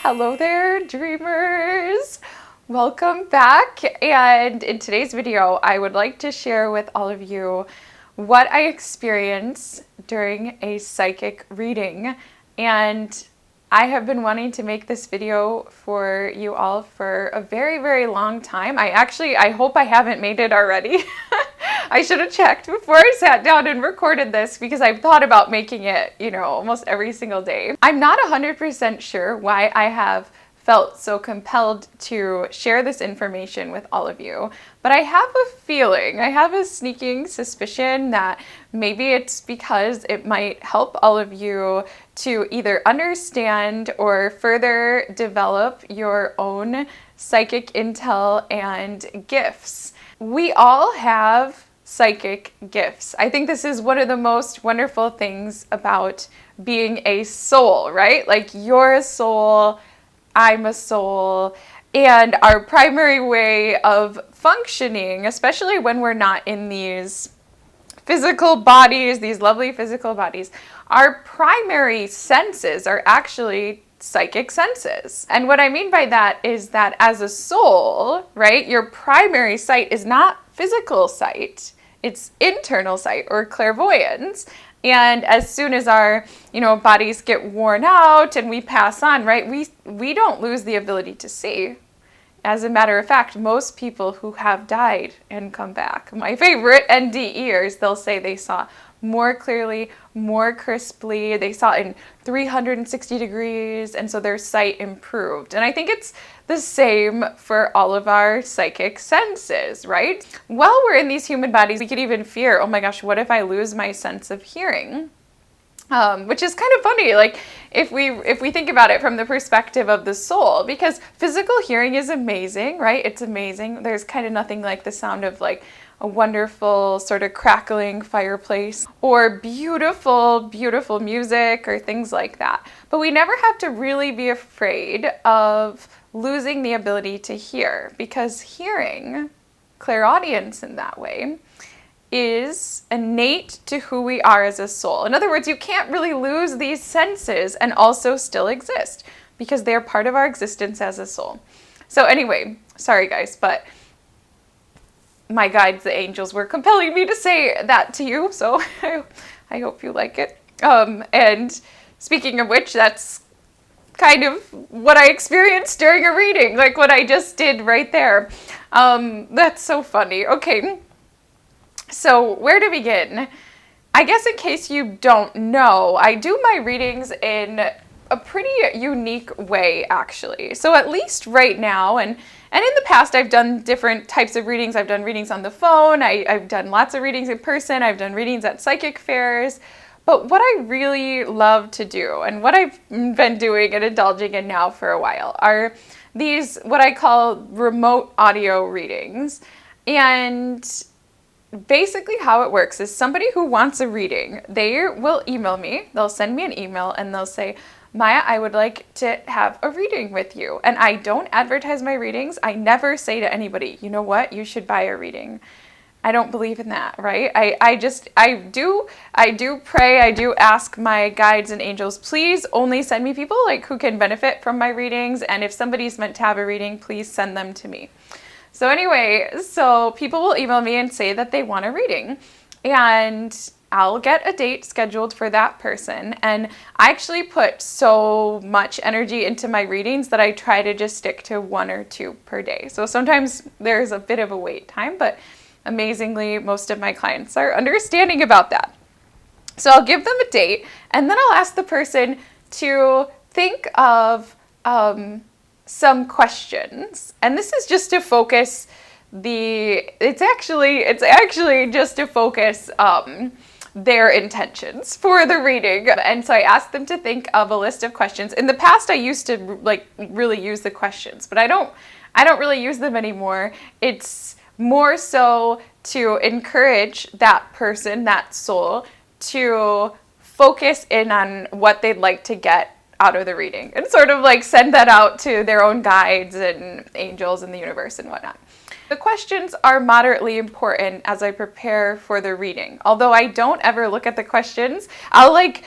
Hello there, dreamers! Welcome back, and in today's video I would like to share with all of you what I experienced during a psychic reading. And I have been wanting to make this video for you all for a very long time. I hope I haven't made it already. I should have checked before I sat down and recorded this because I've thought about making it, almost every single day. I'm not 100% sure why I have felt so compelled to share this information with all of you, but I have a feeling, I have a sneaking suspicion that maybe it's because it might help all of you to either understand or further develop your own psychic intel and gifts. We all have psychic gifts. I think this is one of the most wonderful things about being a soul, right? Like, you're a soul, I'm a soul, and our primary way of functioning, especially when we're not in these physical bodies, these lovely physical bodies, our primary senses are actually psychic senses. And what I mean by that is that as a soul, right, your primary sight is not physical sight, it's internal sight or clairvoyance. And as soon as our, bodies get worn out and we pass on, right, we don't lose the ability to see. As a matter of fact, most people who have died and come back, my favorite NDEers, they'll say they saw more clearly, more crisply, they saw in 360 degrees, and so their sight improved. And I think it's the same for all of our psychic senses, right? While we're in these human bodies, we could even fear, oh my gosh, what if I lose my sense of hearing? Which is kind of funny, like if we think about it from the perspective of the soul, because physical hearing is amazing, right? It's amazing. There's kind of nothing like the sound of like a wonderful sort of crackling fireplace or beautiful music or things like that. But we never have to really be afraid of losing the ability to hear, because hearing, clairaudience in that way, is innate to who we are as a soul. In other words, you can't really lose these senses and also still exist, because they're part of our existence as a soul. So anyway, sorry guys, but my guides, the angels, were compelling me to say that to you, so I hope you like it. And speaking of which, that's kind of what I experienced during a reading, like what I just did right there. That's so funny. Okay. So where to begin? I guess in case you don't know, I do my readings in a pretty unique way, actually. So at least right now, and in the past I've done different types of readings. I've done readings on the phone, I've done lots of readings in person, I've done readings at psychic fairs. But what I really love to do, and what I've been doing and indulging in now for a while, are these what I call remote audio readings. And basically how it works is somebody who wants a reading, they will email me, they'll send me an email and they'll say, Maya, I would like to have a reading with you. And I don't advertise my readings. I never say to anybody, you know what, you should buy a reading. I don't believe in that, right? I do pray, I do ask my guides and angels, please only send me people like who can benefit from my readings. And if somebody's meant to have a reading, please send them to me. So anyway, so people will email me and say that they want a reading, and I'll get a date scheduled for that person. And I actually put so much energy into my readings that I try to just stick to 1 or 2 per day. So sometimes there's a bit of a wait time, but amazingly, most of my clients are understanding about that. So I'll give them a date, and then I'll ask the person to think of some questions, and this is just to focus it's actually just to focus their intentions for the reading. And so I asked them to think of a list of questions. In the past I used to like really use the questions, but I don't really use them anymore. It's more so to encourage that person, that soul, to focus in on what they'd like to get out of the reading, and sort of like send that out to their own guides and angels in the universe and whatnot. The questions are moderately important as I prepare for the reading. Although I don't ever look at the questions, I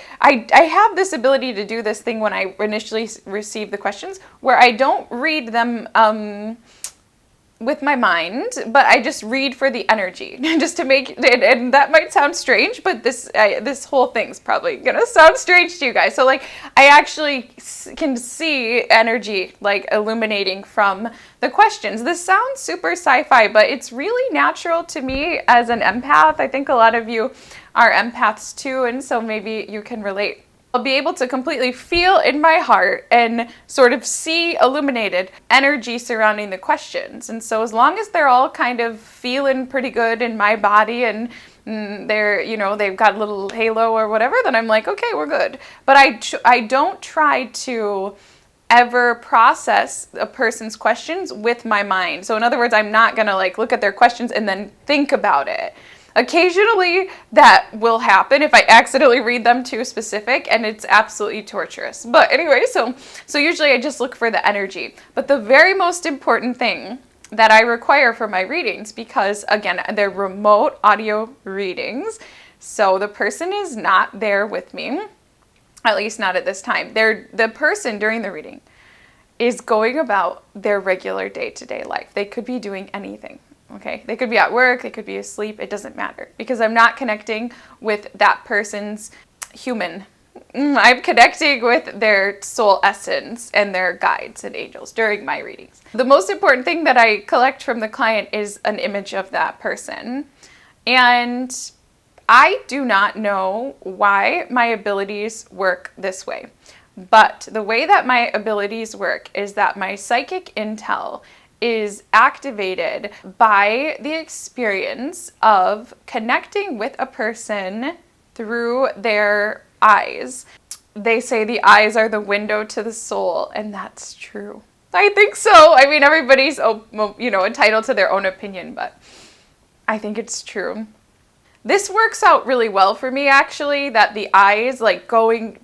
have this ability to do this thing when I initially receive the questions where I don't read them with my mind, but I just read for the energy, just to make it, and that might sound strange, but this whole thing's probably gonna sound strange to you guys. So like, I actually can see energy like illuminating from the questions. This sounds super sci-fi, but it's really natural to me as an empath. I think a lot of you are empaths too, and so maybe you can relate. I'll be able to completely feel in my heart and sort of see illuminated energy surrounding the questions. And so as long as they're all kind of feeling pretty good in my body and they're, you know, they've got a little halo or whatever, then I'm like, okay, we're good. But I don't try to ever process a person's questions with my mind. So in other words, I'm not gonna like look at their questions and then think about it. Occasionally that will happen if I accidentally read them too specific, and it's absolutely torturous. But anyway, so usually I just look for the energy. But the very most important thing that I require for my readings, because again, they're remote audio readings, so the person is not there with me, at least not at this time. The person during the reading is going about their regular day-to-day life. They could be doing anything. Okay, they could be at work, they could be asleep, it doesn't matter, because I'm not connecting with that person's human. I'm connecting with their soul essence and their guides and angels during my readings. The most important thing that I collect from the client is an image of that person. And I do not know why my abilities work this way. But the way that my abilities work is that my psychic intel is activated by the experience of connecting with a person through their eyes. They say the eyes are the window to the soul, and that's true. I think so. I mean, everybody's, entitled to their own opinion, but I think it's true. This works out really well for me, actually, that the eyes, like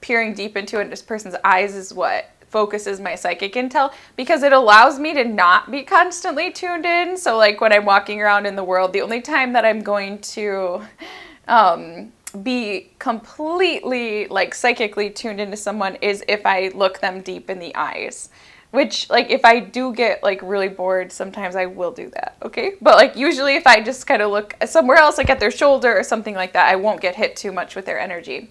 peering deep into this person's eyes is what focuses my psychic intel, because it allows me to not be constantly tuned in. So like when I'm walking around in the world, the only time that I'm going to be completely like psychically tuned into someone is if I look them deep in the eyes. Which, like, if I do get, like, really bored, sometimes I will do that, okay? But, like, usually if I just kind of look somewhere else, like at their shoulder or something like that, I won't get hit too much with their energy.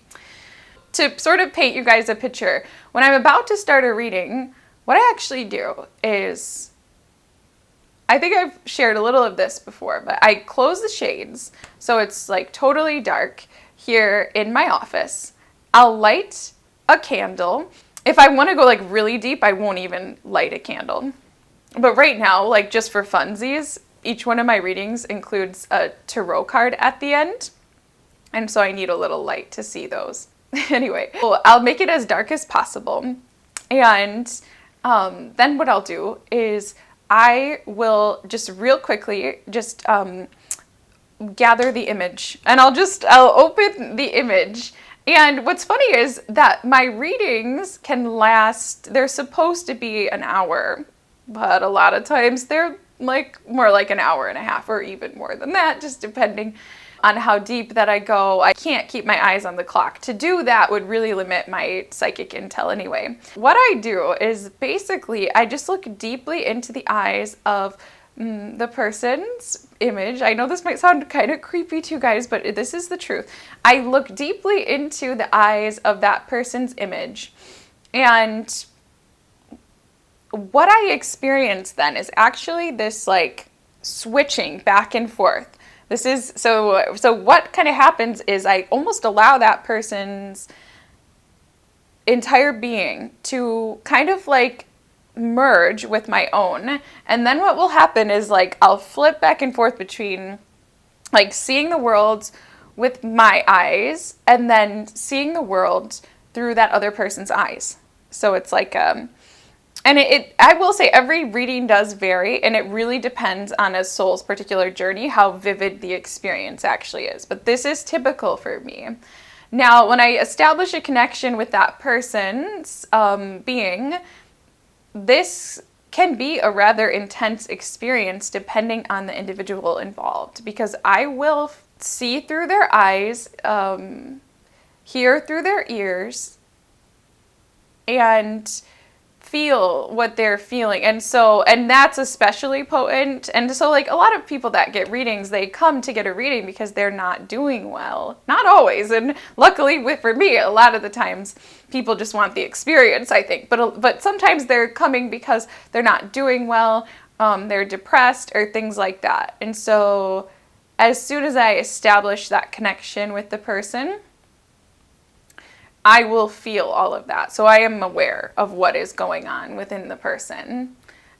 To sort of paint you guys a picture, when I'm about to start a reading, what I actually do is, I think I've shared a little of this before, but I close the shades, so it's, like, totally dark here in my office. I'll light a candle. If I want to go like really deep, I won't even light a candle. But right now, like just for funsies, each one of my readings includes a tarot card at the end. And so I need a little light to see those. Anyway, well, I'll make it as dark as possible. And then what I'll do is I will just real quickly just gather the image. And I'll open the image. And what's funny is that my readings can last, they're supposed to be an hour, but a lot of times they're like more like an hour and a half or even more than that, just depending on how deep that I go. I can't keep my eyes on the clock. To do that would really limit my psychic intel anyway. What I do is basically I just look deeply into the eyes of the person's image. I know this might sound kind of creepy to you guys, but this is the truth. I look deeply into the eyes of that person's image, and what I experience then is actually this like switching back and forth. This is so what kind of happens is I almost allow that person's entire being to kind of like merge with my own, and then what will happen is like I'll flip back and forth between like seeing the world with my eyes and then seeing the world through that other person's eyes. So it's like and I will say every reading does vary, and it really depends on a soul's particular journey how vivid the experience actually is, but this is typical for me. Now when I establish a connection with that person's being, this can be a rather intense experience depending on the individual involved, because I will see through their eyes, hear through their ears, and feel what they're feeling. And that's especially potent. And so like a lot of people that get readings, they come to get a reading because they're not doing well. Not always, and luckily for me, a lot of the times people just want the experience, I think. But sometimes they're coming because they're not doing well, they're depressed or things like that. And so as soon as I establish that connection with the person, I will feel all of that. So I am aware of what is going on within the person.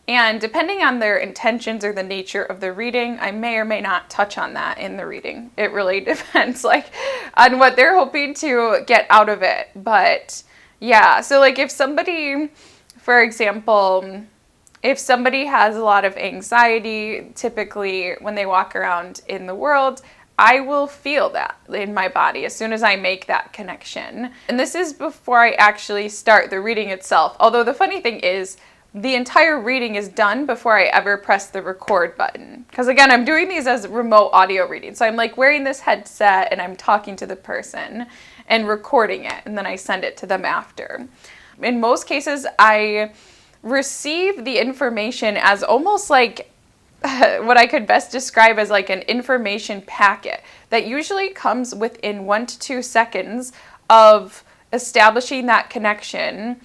And depending on their intentions or the nature of the reading, I may or may not touch on that in the reading. It really depends, like, on what they're hoping to get out of it. But yeah, so like if somebody, for example, if somebody has a lot of anxiety, typically when they walk around in the world, I will feel that in my body as soon as I make that connection. And this is before I actually start the reading itself. Although the funny thing is, the entire reading is done before I ever press the record button. Because again, I'm doing these as remote audio readings. So I'm like wearing this headset and I'm talking to the person and recording it, and then I send it to them after. In most cases, I receive the information as almost like what I could best describe as like an information packet that usually comes within 1 to 2 seconds of establishing that connection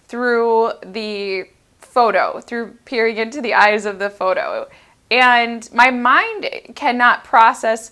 through the photo, through peering into the eyes of the photo. And my mind cannot process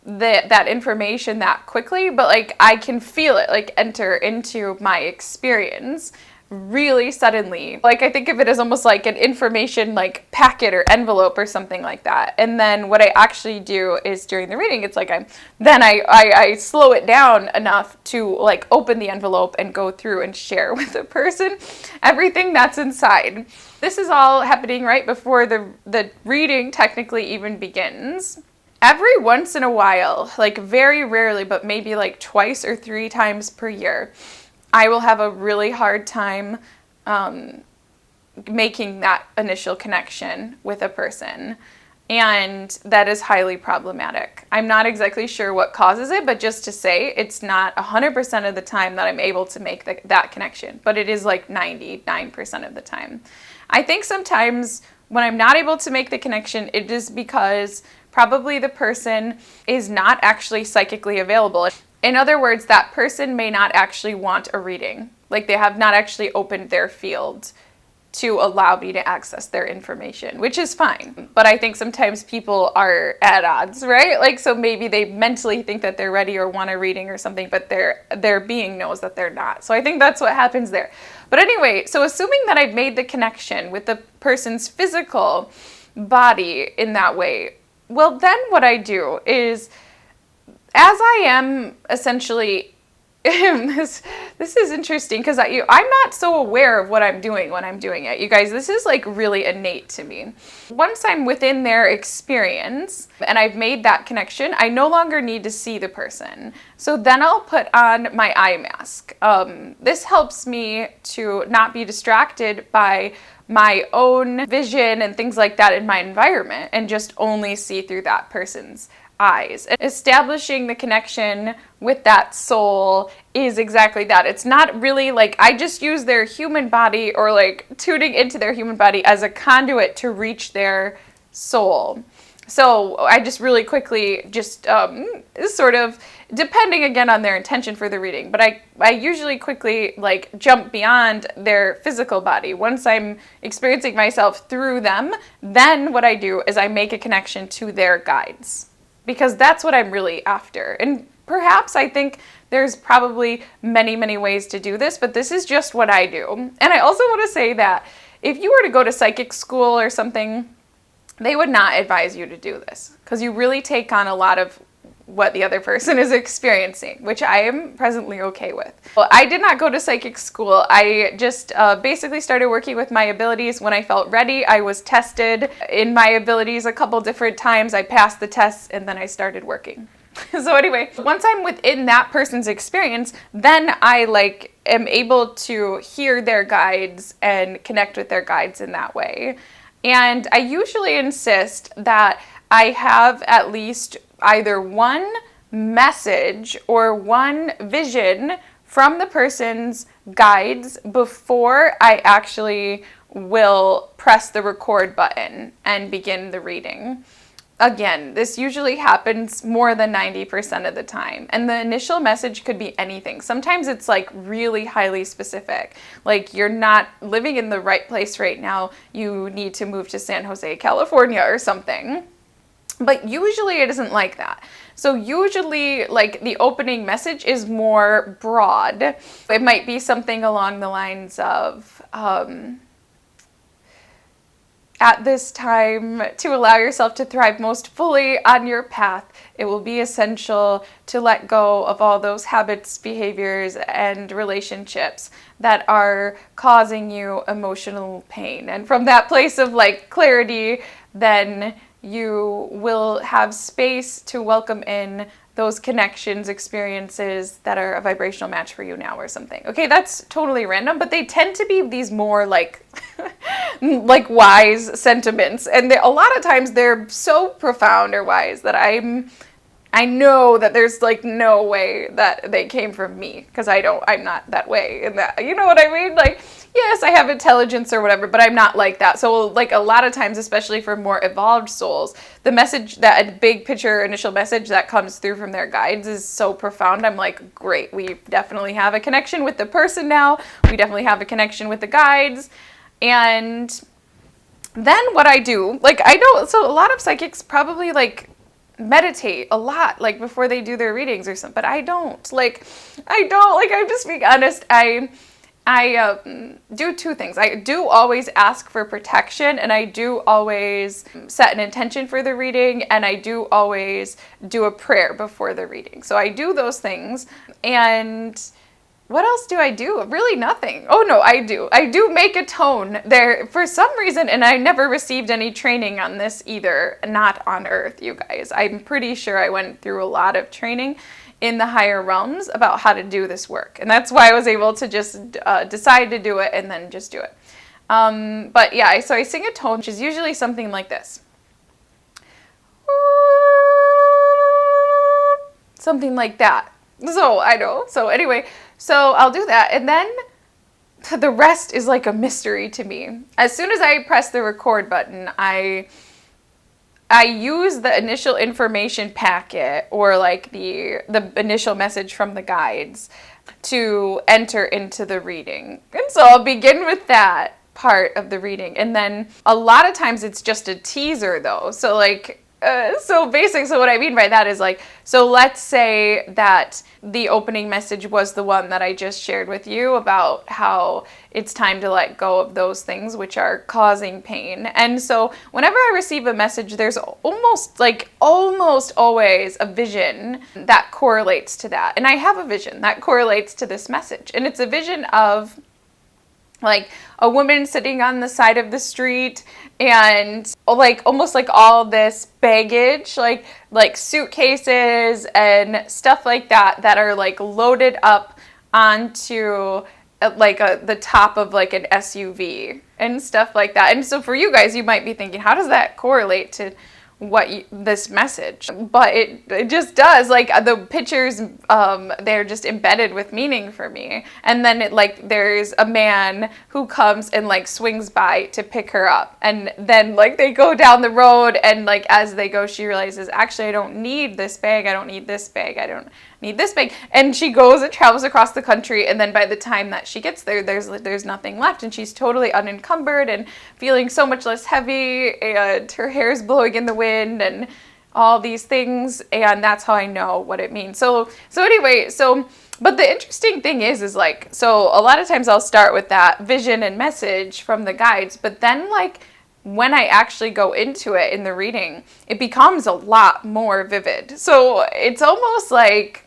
that information that quickly, but like I can feel it like enter into my experience really suddenly. Like I think of it as almost like an information like packet or envelope or something like that. And then what I actually do is during the reading, it's like I slow it down enough to like open the envelope and go through and share with the person everything that's inside. This is all happening right before the reading technically even begins. Every once in a while, like very rarely, but maybe like twice or 3 times per year, I will have a really hard time making that initial connection with a person. And that is highly problematic. I'm not exactly sure what causes it, but just to say, it's not 100% of the time that I'm able to make that connection, but it is like 99% of the time. I think sometimes when I'm not able to make the connection, it is because probably the person is not actually psychically available. In other words, that person may not actually want a reading. Like they have not actually opened their field to allow me to access their information, which is fine. But I think sometimes people are at odds, right? Like, so maybe they mentally think that they're ready or want a reading or something, but their being knows that they're not. So I think that's what happens there. But anyway, so assuming that I've made the connection with the person's physical body in that way, well, then what I do is, as I am essentially, this is interesting because I'm not so aware of what I'm doing when I'm doing it. You guys, this is like really innate to me. Once I'm within their experience and I've made that connection, I no longer need to see the person. So then I'll put on my eye mask. This helps me to not be distracted by my own vision and things like that in my environment and just only see through that person's eyes. Establishing the connection with that soul is exactly that. It's not really like I just use their human body or like tuning into their human body as a conduit to reach their soul. So I just really quickly just sort of, depending again on their intention for the reading, but I usually quickly like jump beyond their physical body. Once I'm experiencing myself through them, then what I do is I make a connection to their guides, because that's what I'm really after. And perhaps I think there's probably many, many ways to do this, but this is just what I do. And I also want to say that if you were to go to psychic school or something, they would not advise you to do this because you really take on a lot of what the other person is experiencing, which I am presently okay with. Well, I did not go to psychic school. I just basically started working with my abilities when I felt ready. I was tested in my abilities a couple different times. I passed the tests and then I started working. So anyway, once I'm within that person's experience, then I like am able to hear their guides and connect with their guides in that way. And I usually insist that I have at least either one message or one vision from the person's guides before I actually will press the record button and begin the reading. Again, this usually happens more than 90% of the time. And the initial message could be anything. Sometimes it's like really highly specific. Like you're not living in the right place right now. You need to move to San Jose, California or something. But usually it isn't like that. So usually like the opening message is more broad. It might be something along the lines of, at this time, to allow yourself to thrive most fully on your path, it will be essential to let go of all those habits, behaviors, and relationships that are causing you emotional pain. And from that place of like clarity, then you will have space to welcome in those connections, experiences that are a vibrational match for you now or something. Okay, that's totally random, but they tend to be these more like like wise sentiments. And a lot of times they're so profound or wise that I know that there's like no way that they came from me, because I'm not that way. And that, you know what I mean? Like, yes, I have intelligence or whatever, but I'm not like that. So like a lot of times, especially for more evolved souls, the message, that big picture initial message that comes through from their guides is so profound. I'm like, great, we definitely have a connection with the person now. We definitely have a connection with the guides. And then what I do, like I know, so a lot of psychics probably like meditate a lot, like before they do their readings or something, but I don't, like, I'm just being honest. I do two things. I do always ask for protection, and I do always set an intention for the reading, and I do always do a prayer before the reading. So I do those things. And what else do I do? Really nothing. Oh no, I do make a tone there for some reason, and I never received any training on this either, not on Earth, you guys. I'm pretty sure I went through a lot of training in the higher realms about how to do this work. And that's why I was able to just decide to do it and then just do it. But yeah, so I sing a tone, which is usually something like this. Something like that. So I know. So anyway, so I'll do that. And then the rest is like a mystery to me. As soon as I press the record button, I use the initial information packet, or like the initial message from the guides, to enter into the reading. And so I'll begin with that part of the reading. And then a lot of times it's just a teaser though. So like, so what I mean by that is like, so let's say that the opening message was the one that I just shared with you about how it's time to let go of those things which are causing pain. And so whenever I receive a message, there's almost always a vision that correlates to that. And I have a vision that correlates to this message. And it's a vision of like a woman sitting on the side of the street, and like almost like all this baggage, like suitcases and stuff like that are like loaded up onto like the top of like an SUV and stuff like that. And so for you guys, you might be thinking, how does that correlate to this message? But it just does. Like the pictures, they're just embedded with meaning for me. And then there's a man who comes and like swings by to pick her up, and then like they go down the road, and like as they go, she realizes, actually I don't need this bag, I don't need this bag, I don't need this bag. And she goes and travels across the country, and then by the time that she gets there, there's nothing left, and she's totally unencumbered and feeling so much less heavy, and her hair is blowing in the wind and all these things. And that's how I know what it means. So anyway, but the interesting thing is like, so a lot of times I'll start with that vision and message from the guides, but then like when I actually go into it in the reading, it becomes a lot more vivid. So it's almost like,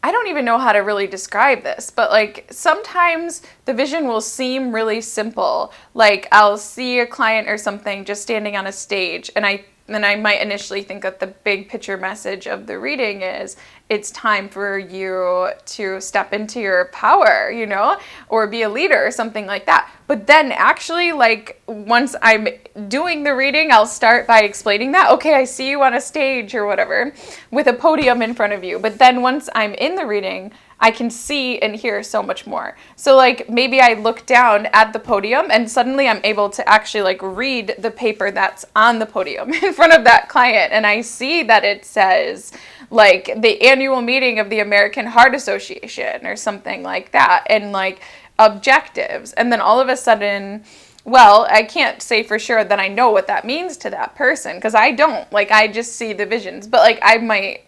I don't even know how to really describe this, but like sometimes the vision will seem really simple. Like I'll see a client or something just standing on a stage, and I And I might initially think that the big picture message of the reading is it's time for you to step into your power, you know, or be a leader or something like that. But then actually, like, once I'm doing the reading, I'll start by explaining that, okay, I see you on a stage or whatever with a podium in front of you. But then once I'm in the reading, I can see and hear so much more. So like maybe I look down at the podium and suddenly I'm able to actually like read the paper that's on the podium in front of that client. And I see that it says like the annual meeting of the American Heart Association or something like that, and like objectives. And then all of a sudden, well, I can't say for sure that I know what that means to that person because I don't. Like, I just see the visions. But, like, I might,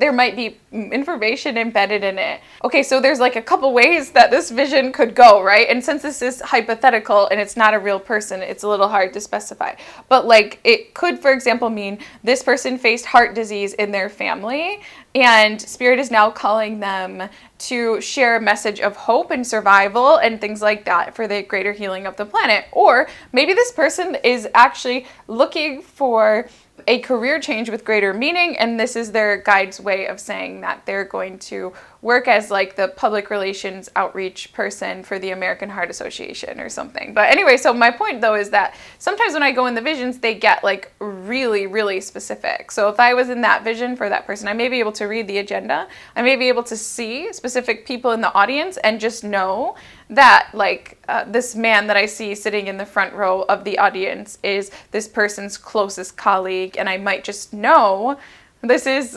there might be information embedded in it. Okay, so there's, like, a couple ways that this vision could go, right? And since this is hypothetical and it's not a real person, it's a little hard to specify. But, like, it could, for example, mean this person faced heart disease in their family, and Spirit is now calling them to share a message of hope and survival and things like that for the greater healing of the planet. Or maybe this person is actually looking for a career change with greater meaning, and this is their guide's way of saying that they're going to work as like the public relations outreach person for the American Heart Association or something. But anyway, so my point though is that sometimes when I go in the visions, they get like really, really specific. So if I was in that vision for that person, I may be able to read the agenda. I may be able to see specific people in the audience and just know that like this man that I see sitting in the front row of the audience is this person's closest colleague, and I might just know this is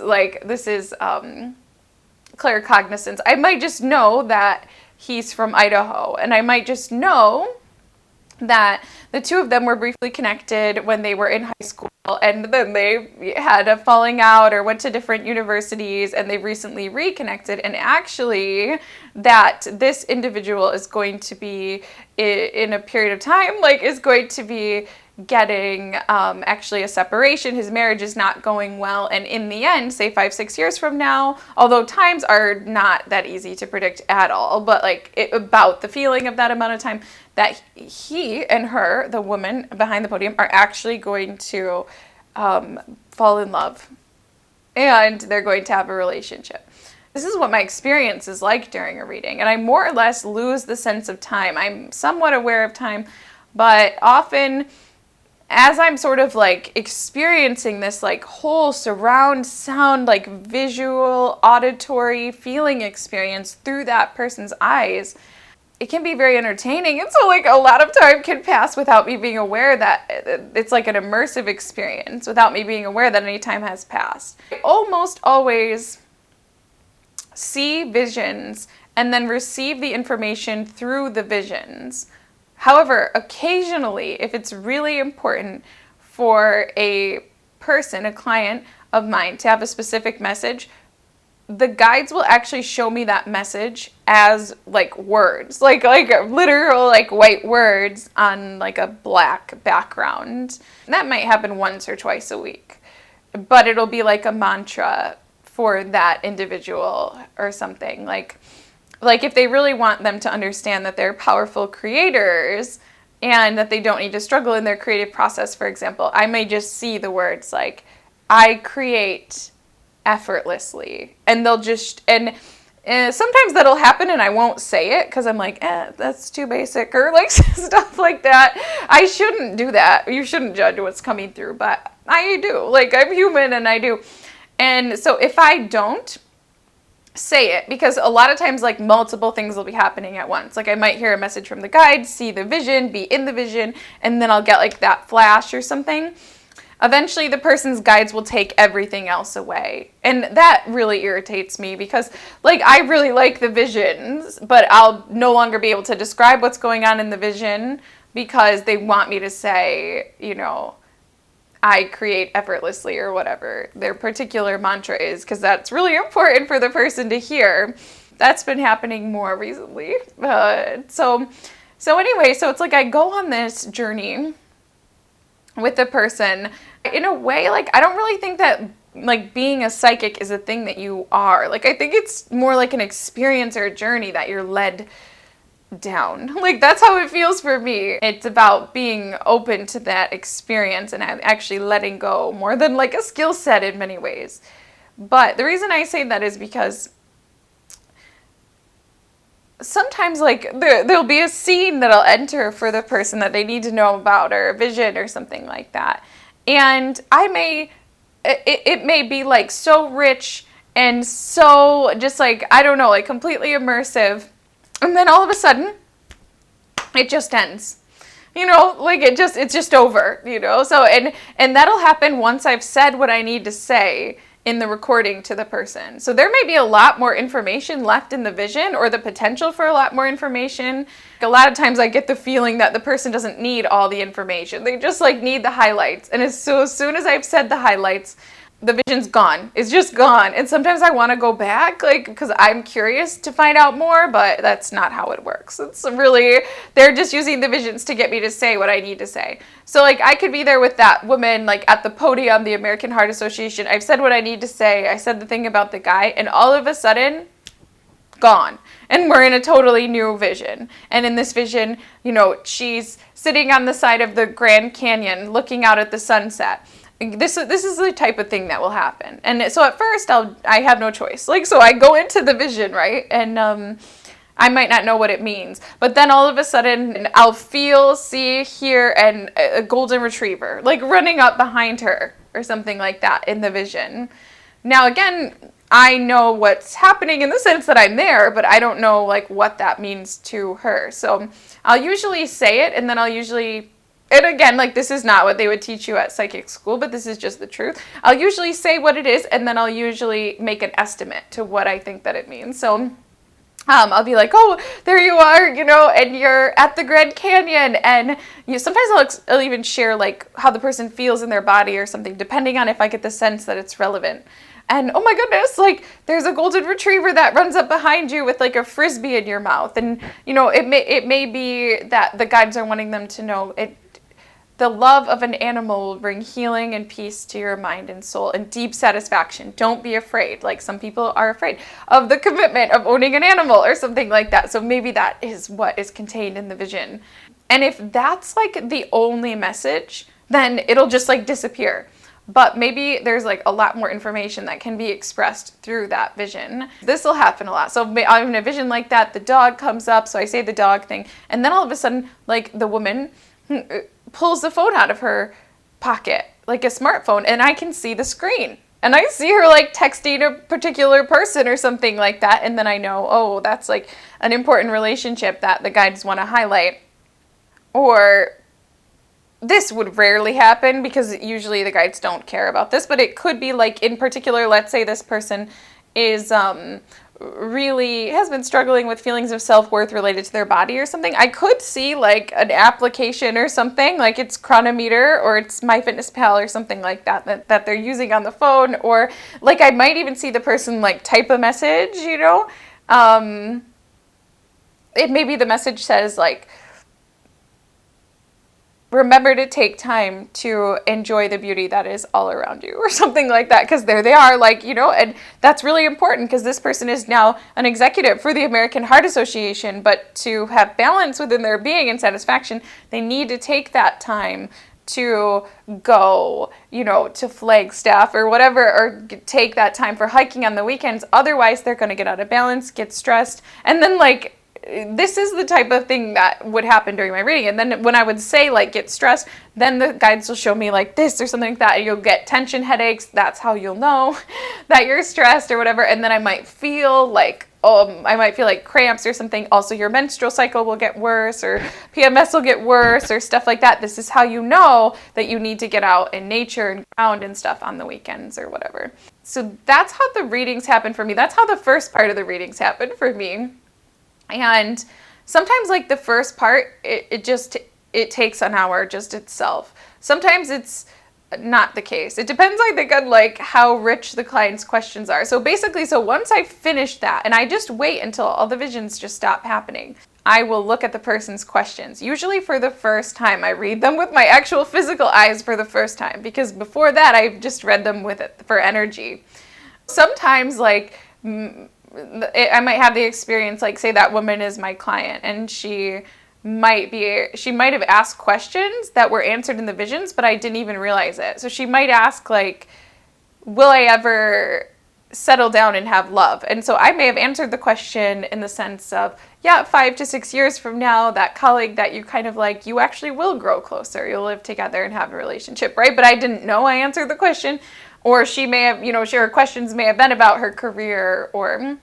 claircognizance. I might just know that he's from Idaho, and I might just know that the two of them were briefly connected when they were in high school, and then they had a falling out or went to different universities, and they recently reconnected, and actually that this individual is going to be in a period of time, like is going to be getting actually a separation. His marriage is not going well, and in the end, say 5-6 years from now, although times are not that easy to predict at all, but like about the feeling of that amount of time, that he and her, the woman behind the podium, are actually going to fall in love, and they're going to have a relationship. This is what my experience is like during a reading, and I more or less lose the sense of time. I'm somewhat aware of time, but often as I'm sort of like experiencing this like whole surround sound, like visual, auditory, feeling experience through that person's eyes, it can be very entertaining. And so like a lot of time can pass without me being aware that it's like an immersive experience, without me being aware that any time has passed. I almost always see visions and then receive the information through the visions. However, occasionally, if it's really important for a person, a client of mine, to have a specific message, the guides will actually show me that message as like words, like literal like white words on like a black background. That might happen once or twice a week, but it'll be like a mantra for that individual or something. Like if they really want them to understand that they're powerful creators and that they don't need to struggle in their creative process, for example, I may just see the words like, I create effortlessly. And they'll just, and sometimes that'll happen and I won't say it because I'm like, that's too basic, or like stuff like that. I shouldn't do that. You shouldn't judge what's coming through, but I do. Like, I'm human and I do. And so if I don't say it, because a lot of times like multiple things will be happening at once. Like I might hear a message from the guide, see the vision, be in the vision, and then I'll get like that flash or something. Eventually the person's guides will take everything else away. And that really irritates me because like I really like the visions, but I'll no longer be able to describe what's going on in the vision because they want me to say, you know, I create effortlessly or whatever their particular mantra is, because that's really important for the person to hear. That's been happening more recently. So anyway, so it's like I go on this journey with the person. In a way, like I don't really think that like being a psychic is a thing that you are. Like I think it's more like an experience or a journey that you're led down. Like, that's how it feels for me. It's about being open to that experience and actually letting go more than like a skill set in many ways. But the reason I say that is because sometimes like there'll be a scene that I'll enter for the person that they need to know about, or a vision or something like that. And it may be like so rich and so just like, I don't know, like completely immersive. And then all of a sudden, it just ends. Like it's just over, So, and that'll happen once I've said what I need to say in the recording to the person. So there may be a lot more information left in the vision, or the potential for a lot more information. A lot of times I get the feeling that the person doesn't need all the information. They just like need the highlights. And as soon as I've said the highlights, the vision's gone. It's just gone. And sometimes I want to go back, like, because I'm curious to find out more, but that's not how it works. It's really, they're just using the visions to get me to say what I need to say. So, like, I could be there with that woman, like, at the podium, the American Heart Association. I've said what I need to say. I said the thing about the guy, and all of a sudden, gone. And we're in a totally new vision. And in this vision, she's sitting on the side of the Grand Canyon looking out at the sunset. This is the type of thing that will happen. And so at first I have no choice. Like, so I go into the vision, right? And I might not know what it means, but then all of a sudden I'll feel, see, hear, and a golden retriever like running up behind her or something like that in the vision. Now again, I know what's happening in the sense that I'm there, but I don't know like what that means to her. So I'll usually say it, and then and again, like, this is not what they would teach you at psychic school, but this is just the truth. I'll usually say what it is, and then I'll usually make an estimate to what I think that it means. So I'll be like, oh, there you are, and you're at the Grand Canyon. And sometimes I'll even share like how the person feels in their body or something, depending on if I get the sense that it's relevant. And oh my goodness, like, there's a golden retriever that runs up behind you with like a frisbee in your mouth. And, it may be that the guides are wanting them to know the love of an animal will bring healing and peace to your mind and soul and deep satisfaction. Don't be afraid. Like, some people are afraid of the commitment of owning an animal or something like that. So maybe that is what is contained in the vision. And if that's like the only message, then it'll just like disappear. But maybe there's like a lot more information that can be expressed through that vision. This will happen a lot. So I'm in a vision like that, the dog comes up, so I say the dog thing, and then all of a sudden, like, the woman pulls the phone out of her pocket, like a smartphone, and I can see the screen. And I see her like texting a particular person or something like that, and then I know, oh, that's like an important relationship that the guides want to highlight. Or this would rarely happen because usually the guides don't care about this, but it could be like, in particular, let's say this person is really has been struggling with feelings of self-worth related to their body or something. I could see like an application or something, like it's Chronometer or it's MyFitnessPal or something like that they're using on the phone. Or like, I might even see the person like type a message, it maybe the message says like, remember to take time to enjoy the beauty that is all around you, or something like that, because there they are, like, and that's really important because this person is now an executive for the American Heart Association, but to have balance within their being and satisfaction, they need to take that time to go, to Flagstaff or whatever, or take that time for hiking on the weekends. Otherwise, they're going to get out of balance, get stressed, and then like, this is the type of thing that would happen during my reading. And then when I would say like get stressed, then the guides will show me like this or something like that, and you'll get tension headaches. That's how you'll know that you're stressed or whatever. And then I might feel like cramps or something. Also, your menstrual cycle will get worse, or PMS will get worse, or stuff like that. This is how you know that you need to get out in nature and ground and stuff on the weekends or whatever. So that's how the readings happen for me. That's how the first part of the readings happen for me. And sometimes like the first part, it takes an hour just itself. Sometimes it's not the case. It depends, I think, on like how rich the client's questions are. So basically, once I finish that, and I just wait until all the visions just stop happening, I will look at the person's questions. Usually for the first time, I read them with my actual physical eyes for the first time, because before that, I've just read them with it for energy. Sometimes like I might have the experience, like say that woman is my client and she might have asked questions that were answered in the visions, but I didn't even realize it. So she might ask like, will I ever settle down and have love? And so I may have answered the question in the sense of, yeah, 5 to 6 years from now, that colleague that you kind of like, you actually will grow closer. You'll live together and have a relationship, right? But I didn't know I answered the question. Or she may have, her questions may have been about her career or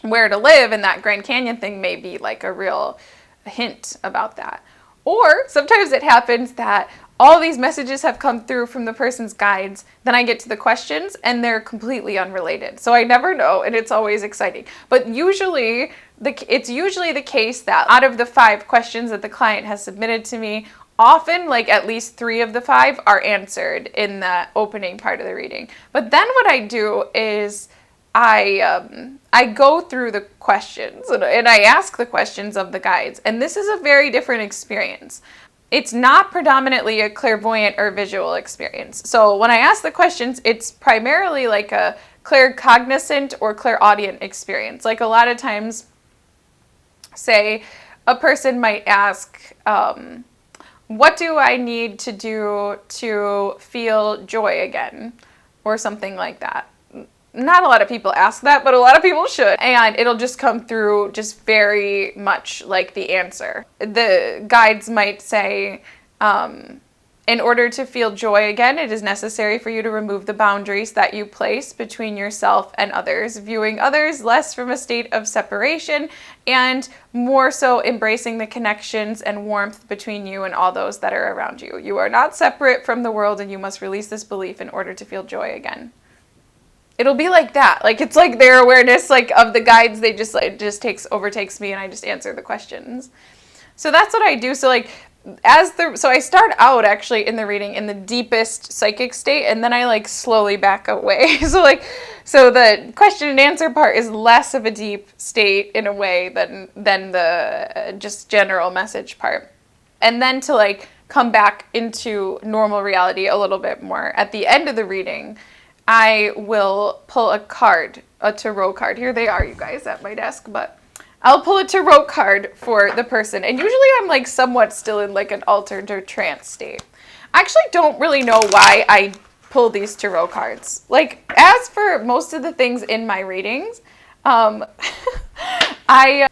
where to live, and that Grand Canyon thing may be like a real hint about that. Or sometimes it happens that all these messages have come through from the person's guides, then I get to the questions and they're completely unrelated. So I never know, and it's always exciting. But it's usually the case that out of the 5 questions that the client has submitted to me, often like at least 3 of the 5 are answered in the opening part of the reading. But then what I do is I go through the questions and I ask the questions of the guides. And this is a very different experience. It's not predominantly a clairvoyant or visual experience. So when I ask the questions, it's primarily like a claircognizant or clairaudient experience. Like a lot of times, say, a person might ask, what do I need to do to feel joy again? Or something like that. Not a lot of people ask that, but a lot of people should. And it'll just come through just very much like the answer. The guides might say, in order to feel joy again, it is necessary for you to remove the boundaries that you place between yourself and others, viewing others less from a state of separation and more so embracing the connections and warmth between you and all those that are around you. You are not separate from the world, and you must release this belief in order to feel joy again. It'll be like that. Like it's like their awareness like of the guides, they just like overtakes me and I just answer the questions. So that's what I do. So like so I start out actually in the reading in the deepest psychic state, and then I like slowly back away. So the question and answer part is less of a deep state in a way than the just general message part. And then to like come back into normal reality a little bit more at the end of the reading, I will pull a card, a tarot card. Here they are, you guys, at my desk, but I'll pull a tarot card for the person. And usually I'm like somewhat still in like an altered or trance state. I actually don't really know why I pull these tarot cards. Like, as for most of the things in my readings, I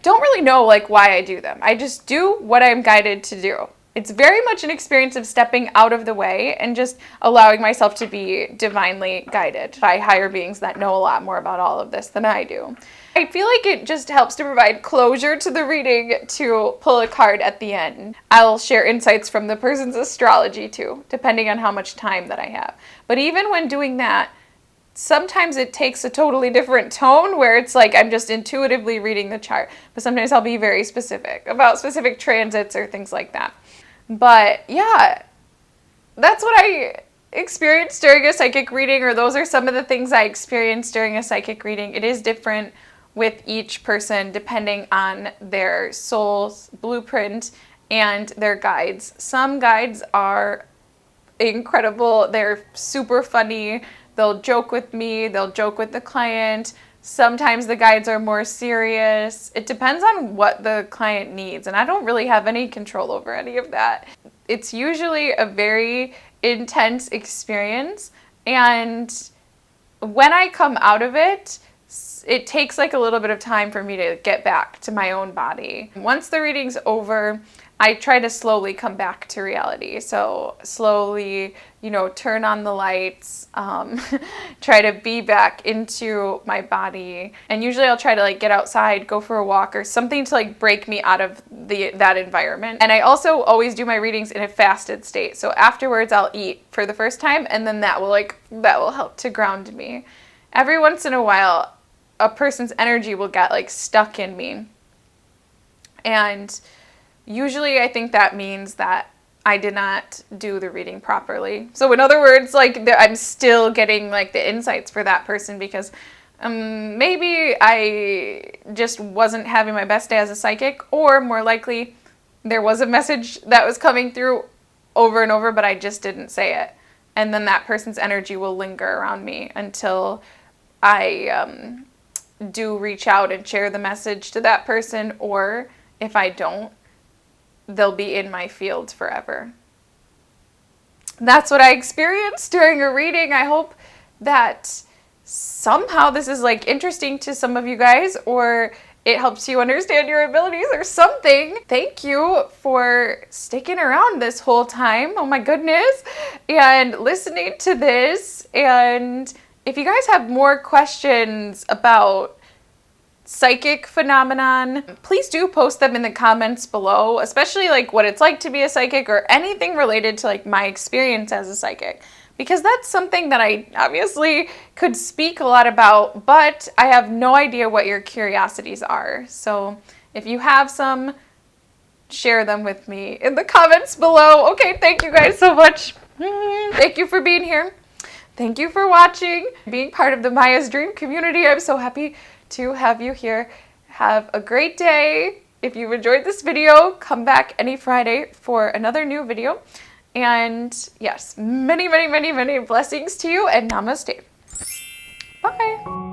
don't really know like why I do them. I just do what I'm guided to do. It's very much an experience of stepping out of the way and just allowing myself to be divinely guided by higher beings that know a lot more about all of this than I do. I feel like it just helps to provide closure to the reading to pull a card at the end. I'll share insights from the person's astrology too, depending on how much time that I have. But even when doing that, sometimes it takes a totally different tone where it's like I'm just intuitively reading the chart. But sometimes I'll be very specific about specific transits or things like that. But yeah, that's what I experienced during a psychic reading, or those are some of the things I experienced during a psychic reading. It is different with each person depending on their soul's blueprint and their guides. Some guides are incredible. They're super funny. They'll joke with me. They'll joke with the client. Sometimes the guides are more serious. It depends on what the client needs, and I don't really have any control over any of that. It's usually a very intense experience, and when I come out of it, it takes like a little bit of time for me to get back to my own body. Once the reading's over, I try to slowly come back to reality. So slowly, turn on the lights, try to be back into my body. And usually I'll try to like get outside, go for a walk or something to like break me out of that environment. And I also always do my readings in a fasted state. So afterwards I'll eat for the first time, and then that will help to ground me. Every once in a while, a person's energy will get like stuck in me. And usually I think that means that I did not do the reading properly. So in other words, like I'm still getting like the insights for that person because maybe I just wasn't having my best day as a psychic, or more likely there was a message that was coming through over and over, but I just didn't say it. And then that person's energy will linger around me until I do reach out and share the message to that person, or if I don't, they'll be in my field forever. That's what I experienced during a reading. I hope that somehow this is like interesting to some of you guys, or it helps you understand your abilities or something. Thank you for sticking around this whole time. Oh my goodness. And listening to this. And if you guys have more questions about psychic phenomenon, please do post them in the comments below, especially like what it's like to be a psychic or anything related to like my experience as a psychic, because that's something that I obviously could speak a lot about, but I have no idea what your curiosities are. So if you have some, share them with me in the comments below. Okay, thank you guys so much. Thank you for being here. Thank you for watching, being part of the Maya's Dream community. I'm so happy to have you here. Have a great day. If you've enjoyed this video, come back any Friday for another new video. And yes, many, many, many, many blessings to you, and namaste. Bye.